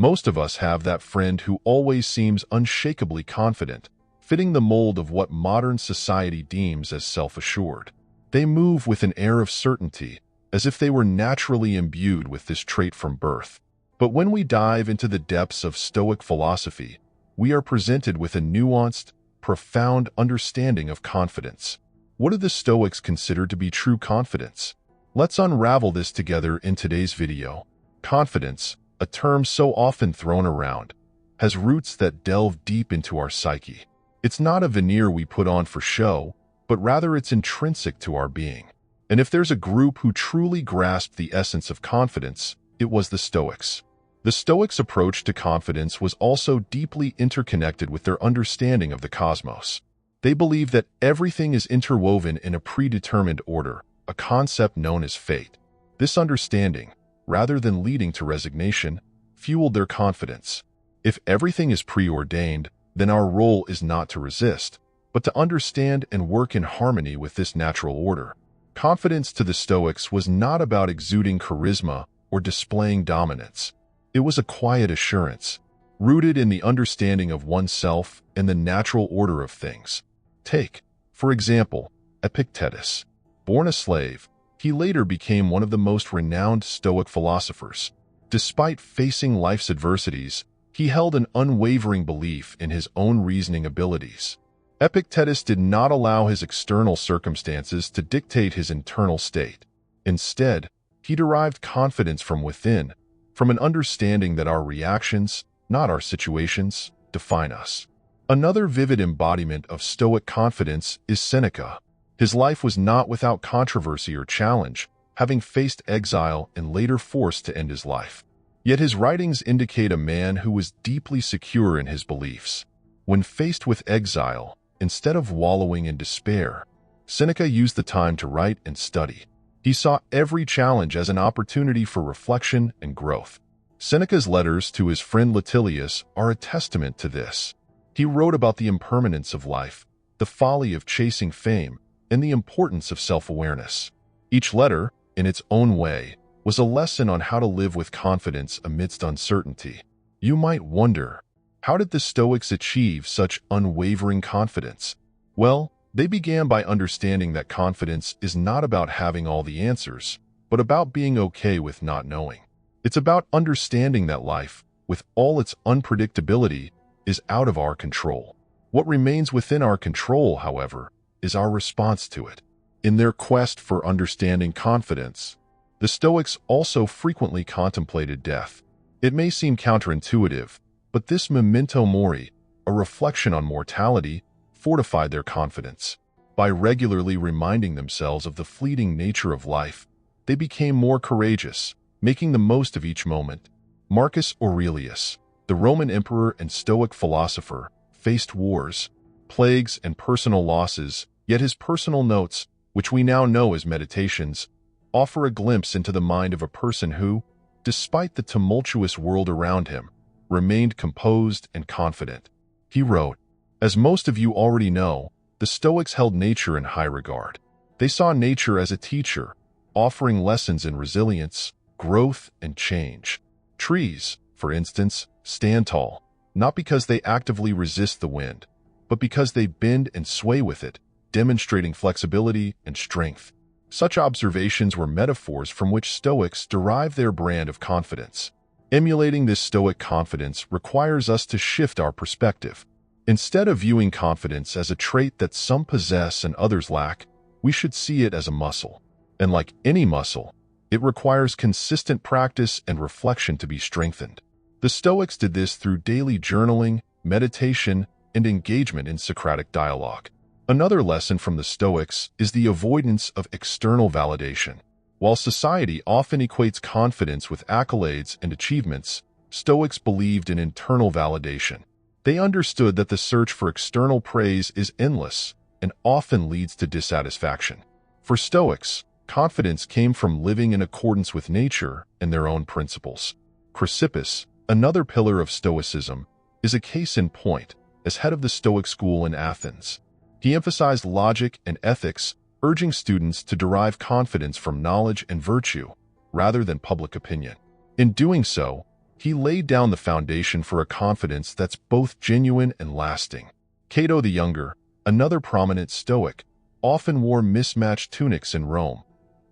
Most of us have that friend who always seems unshakably confident, fitting the mold of what modern society deems as self-assured. They move with an air of certainty, as if they were naturally imbued with this trait from birth. But when we dive into the depths of Stoic philosophy, we are presented with a nuanced, profound understanding of confidence. What do the Stoics consider to be true confidence? Let's unravel this together in today's video. Confidence, a term so often thrown around, has roots that delve deep into our psyche. It's not a veneer we put on for show, but rather it's intrinsic to our being. And if there's a group who truly grasped the essence of confidence, it was the Stoics. The Stoics' approach to confidence was also deeply interconnected with their understanding of the cosmos. They believed that everything is interwoven in a predetermined order, a concept known as fate. This understanding, rather than leading to resignation, fueled their confidence. If everything is preordained, then our role is not to resist, but to understand and work in harmony with this natural order. Confidence to the Stoics was not about exuding charisma or displaying dominance. It was a quiet assurance, rooted in the understanding of oneself and the natural order of things. Take, for example, Epictetus. Born a slave, he later became one of the most renowned Stoic philosophers. Despite facing life's adversities, he held an unwavering belief in his own reasoning abilities. Epictetus did not allow his external circumstances to dictate his internal state. Instead, he derived confidence from within, from an understanding that our reactions, not our situations, define us. Another vivid embodiment of Stoic confidence is Seneca. His life was not without controversy or challenge, having faced exile and later forced to end his life. Yet his writings indicate a man who was deeply secure in his beliefs. When faced with exile, instead of wallowing in despair, Seneca used the time to write and study. He saw every challenge as an opportunity for reflection and growth. Seneca's letters to his friend Lucilius are a testament to this. He wrote about the impermanence of life, the folly of chasing fame, and the importance of self-awareness. Each letter, in its own way, was a lesson on how to live with confidence amidst uncertainty. You might wonder, how did the Stoics achieve such unwavering confidence? Well, they began by understanding that confidence is not about having all the answers, but about being okay with not knowing. It's about understanding that life, with all its unpredictability, is out of our control. What remains within our control, however, is our response to it. In their quest for understanding confidence, the Stoics also frequently contemplated death. It may seem counterintuitive, but this memento mori, a reflection on mortality, fortified their confidence. By regularly reminding themselves of the fleeting nature of life, they became more courageous, making the most of each moment. Marcus Aurelius, the Roman emperor and Stoic philosopher, faced wars, plagues, and personal losses, yet his personal notes, which we now know as meditations, offer a glimpse into the mind of a person who, despite the tumultuous world around him, remained composed and confident. He wrote, "As most of you already know, the Stoics held nature in high regard. They saw nature as a teacher, offering lessons in resilience, growth, and change. Trees, for instance, stand tall, not because they actively resist the wind, but because they bend and sway with it, demonstrating flexibility and strength." Such observations were metaphors from which Stoics derive their brand of confidence. Emulating this Stoic confidence requires us to shift our perspective. Instead of viewing confidence as a trait that some possess and others lack, we should see it as a muscle. And like any muscle, it requires consistent practice and reflection to be strengthened. The Stoics did this through daily journaling, meditation, and engagement in Socratic dialogue. Another lesson from the Stoics is the avoidance of external validation. While society often equates confidence with accolades and achievements, Stoics believed in internal validation. They understood that the search for external praise is endless and often leads to dissatisfaction. For Stoics, confidence came from living in accordance with nature and their own principles. Chrysippus, another pillar of Stoicism, is a case in point as head of the Stoic school in Athens. He emphasized logic and ethics, urging students to derive confidence from knowledge and virtue, rather than public opinion. In doing so, He laid down the foundation for a confidence that's both genuine and lasting. Cato the Younger, another prominent Stoic, often wore mismatched tunics in Rome,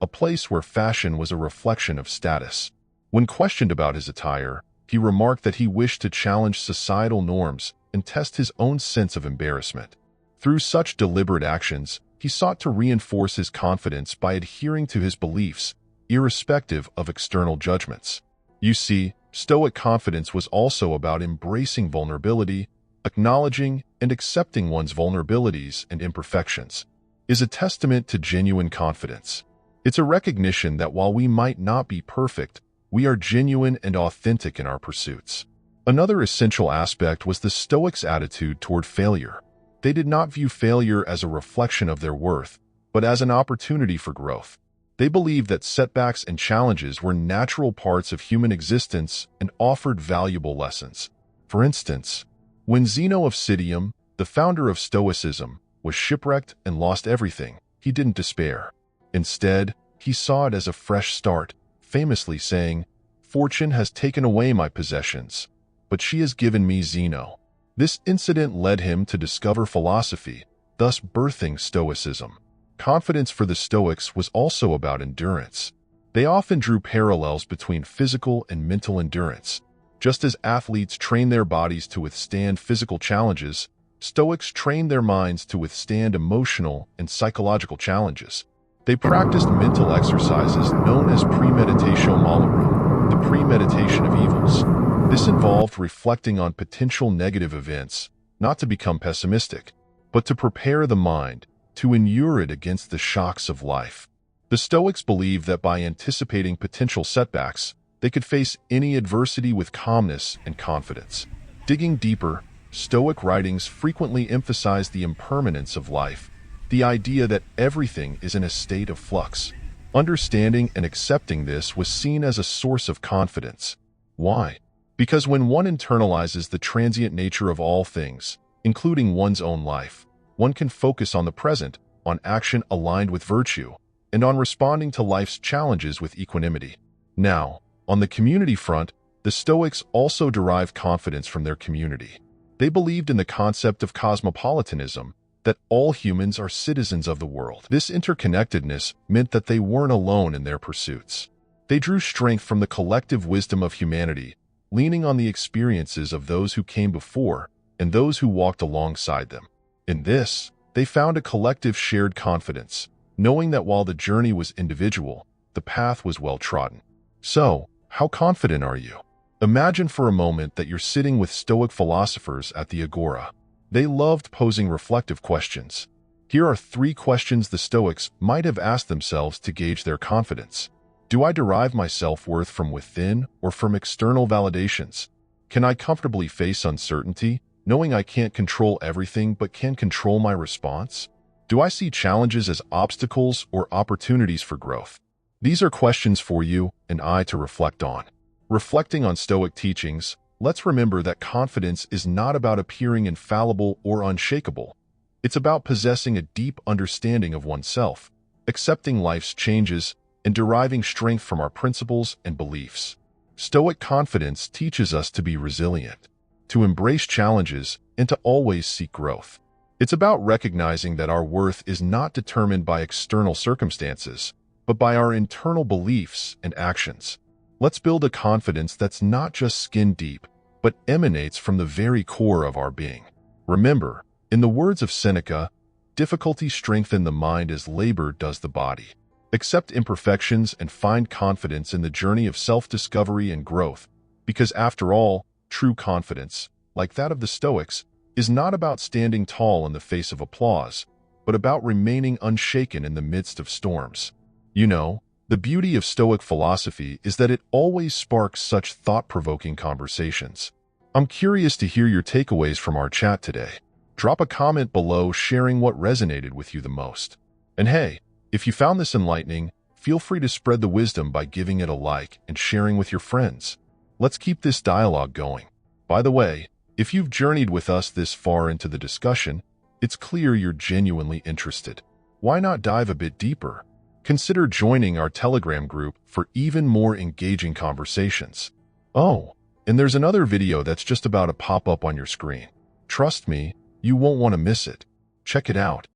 a place where fashion was a reflection of status. When questioned about his attire, he remarked that he wished to challenge societal norms and test his own sense of embarrassment. Through such deliberate actions, he sought to reinforce his confidence by adhering to his beliefs, irrespective of external judgments. You see, Stoic confidence was also about embracing vulnerability, acknowledging and accepting one's vulnerabilities and imperfections. Is a testament to genuine confidence. It's a recognition that while we might not be perfect, we are genuine and authentic in our pursuits. Another essential aspect was the Stoics' attitude toward failure. They did not view failure as a reflection of their worth, but as an opportunity for growth. They believed that setbacks and challenges were natural parts of human existence and offered valuable lessons. For instance, when Zeno of Citium, the founder of Stoicism, was shipwrecked and lost everything, he didn't despair. Instead, he saw it as a fresh start, famously saying, "Fortune has taken away my possessions, but she has given me Zeno." This incident led him to discover philosophy, thus birthing Stoicism. Confidence for the Stoics was also about endurance. They often drew parallels between physical and mental endurance. Just as athletes train their bodies to withstand physical challenges, Stoics trained their minds to withstand emotional and psychological challenges. They practiced mental exercises known as premeditatio malorum, the premeditation of evils. This involved reflecting on potential negative events, not to become pessimistic, but to prepare the mind, to inure it against the shocks of life. The Stoics believed that by anticipating potential setbacks, they could face any adversity with calmness and confidence. Digging deeper, Stoic writings frequently emphasize the impermanence of life, the idea that everything is in a state of flux. Understanding and accepting this was seen as a source of confidence. Why? Because when one internalizes the transient nature of all things, including one's own life, one can focus on the present, on action aligned with virtue, and on responding to life's challenges with equanimity. Now, on the community front, the Stoics also derived confidence from their community. They believed in the concept of cosmopolitanism, that all humans are citizens of the world. This interconnectedness meant that they weren't alone in their pursuits. They drew strength from the collective wisdom of humanity, leaning on the experiences of those who came before and those who walked alongside them. In this, they found a collective shared confidence, knowing that while the journey was individual, the path was well-trodden. So, how confident are you? Imagine for a moment that you're sitting with Stoic philosophers at the Agora. They loved posing reflective questions. Here are 3 questions the Stoics might have asked themselves to gauge their confidence. Do I derive my self-worth from within or from external validations? Can I comfortably face uncertainty, knowing I can't control everything but can control my response? Do I see challenges as obstacles or opportunities for growth? These are questions for you and I to reflect on. Reflecting on Stoic teachings, let's remember that confidence is not about appearing infallible or unshakable. It's about possessing a deep understanding of oneself, accepting life's changes, and deriving strength from our principles and beliefs. Stoic confidence teaches us to be resilient, to embrace challenges, and to always seek growth. It's about recognizing that our worth is not determined by external circumstances, but by our internal beliefs and actions. Let's build a confidence that's not just skin-deep, but emanates from the very core of our being. Remember, in the words of Seneca, difficulty strengthens the mind as labor does the body. Accept imperfections and find confidence in the journey of self-discovery and growth, because after all, true confidence, like that of the Stoics, is not about standing tall in the face of applause, but about remaining unshaken in the midst of storms. You know, the beauty of Stoic philosophy is that it always sparks such thought-provoking conversations. I'm curious to hear your takeaways from our chat today. Drop a comment below sharing what resonated with you the most. And hey, if you found this enlightening, feel free to spread the wisdom by giving it a like and sharing with your friends. Let's keep this dialogue going. By the way, if you've journeyed with us this far into the discussion, it's clear you're genuinely interested. Why not dive a bit deeper? Consider joining our Telegram group for even more engaging conversations. Oh, And there's another video that's just about to pop up on your screen. Trust me, you won't want to miss it. Check it out.